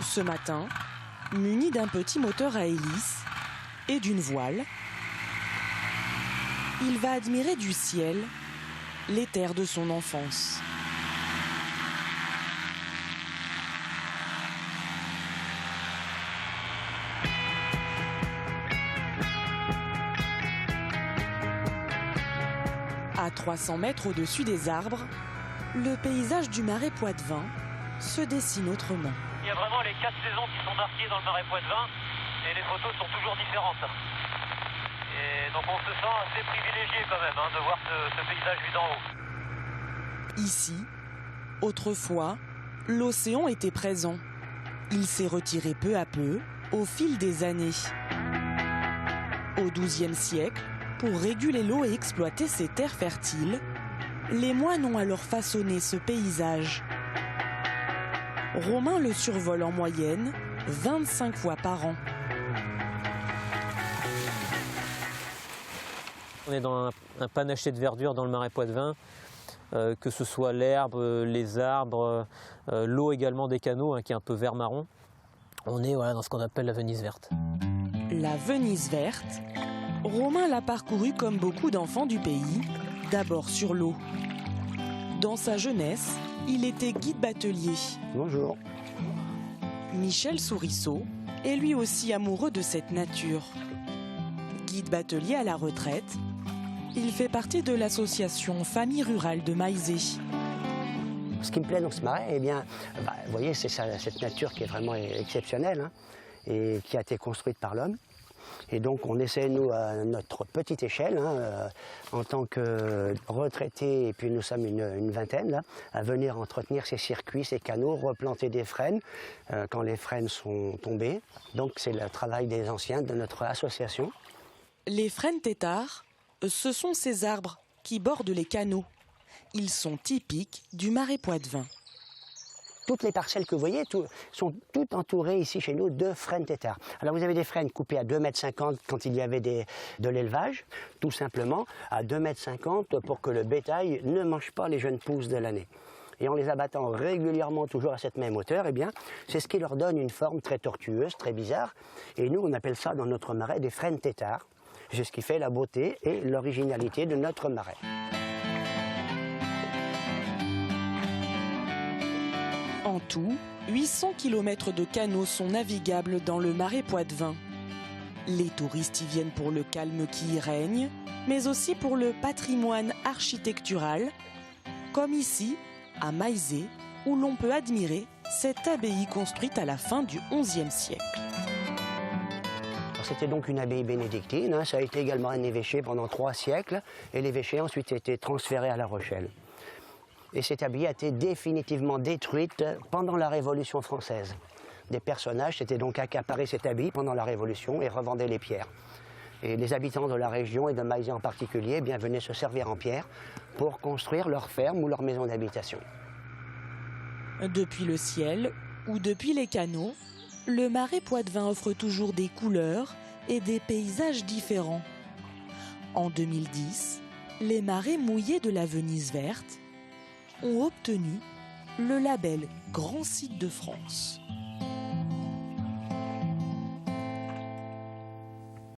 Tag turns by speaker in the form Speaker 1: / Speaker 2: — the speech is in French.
Speaker 1: Ce matin, muni d'un petit moteur à hélice et d'une voile, il va admirer du ciel les terres de son enfance. À 300 mètres au-dessus des arbres, le paysage du Marais Poitevin se dessine autrement.
Speaker 2: Il y a vraiment les 4 saisons qui sont marquées dans le Marais Poitevin et les photos sont toujours différentes. Et donc on se sent assez privilégié quand même de voir ce paysage vu d'en haut.
Speaker 1: Ici, autrefois, l'océan était présent. Il s'est retiré peu à peu au fil des années. Au XIIe siècle, pour réguler l'eau et exploiter ces terres fertiles, les moines ont alors façonné ce paysage. Romain le survole en moyenne 25 fois par an.
Speaker 3: On est dans un panaché de verdure dans le Marais Poitevin, que ce soit l'herbe, les arbres, l'eau également des canaux qui est un peu vert-marron. On est dans ce qu'on appelle la Venise verte.
Speaker 1: La Venise verte, Romain l'a parcourue comme beaucoup d'enfants du pays, d'abord sur l'eau. Dans sa jeunesse, il était guide batelier.
Speaker 4: Bonjour.
Speaker 1: Michel Sourisseau est lui aussi amoureux de cette nature. Guide batelier à la retraite, il fait partie de l'association Famille Rurale de Maizé.
Speaker 4: Ce qui me plaît dans ce marais, vous voyez, c'est cette nature qui est vraiment exceptionnelle et qui a été construite par l'homme. Et donc on essaie, nous, à notre petite échelle, en tant que retraités, et puis nous sommes une vingtaine, là, à venir entretenir ces circuits, ces canaux, replanter des frênes quand les frênes sont tombées. Donc c'est le travail des anciens de notre association.
Speaker 1: Les frênes têtards, ce sont ces arbres qui bordent les canaux. Ils sont typiques du Marais Poitevin.
Speaker 4: Toutes les parcelles que vous voyez sont toutes entourées ici chez nous de frênes têtards. Alors vous avez des frênes coupés à 2,50 m quand il y avait de l'élevage, tout simplement à 2,50 m pour que le bétail ne mange pas les jeunes pousses de l'année. Et en les abattant régulièrement toujours à cette même hauteur, c'est ce qui leur donne une forme très tortueuse, très bizarre. Et nous on appelle ça dans notre marais des frênes têtards. C'est ce qui fait la beauté et l'originalité de notre marais.
Speaker 1: En tout, 800 km de canaux sont navigables dans le Marais Poitevin. Les touristes y viennent pour le calme qui y règne, mais aussi pour le patrimoine architectural, comme ici, à Maizé, où l'on peut admirer cette abbaye construite à la fin du XIe siècle.
Speaker 4: C'était donc une abbaye bénédictine, ça a été également un évêché pendant 3 siècles, et l'évêché a ensuite été transféré à La Rochelle. Et cette abbaye a été définitivement détruite pendant la Révolution française. Des personnages s'étaient donc accaparés cette abbaye pendant la Révolution et revendaient les pierres. Et les habitants de la région et de Maizé en particulier venaient se servir en pierre pour construire leur ferme ou leur maison d'habitation.
Speaker 1: Depuis le ciel ou depuis les canaux, le Marais Poitevin offre toujours des couleurs et des paysages différents. En 2010, les marais mouillés de la Venise verte ont obtenu le label Grand Site de France.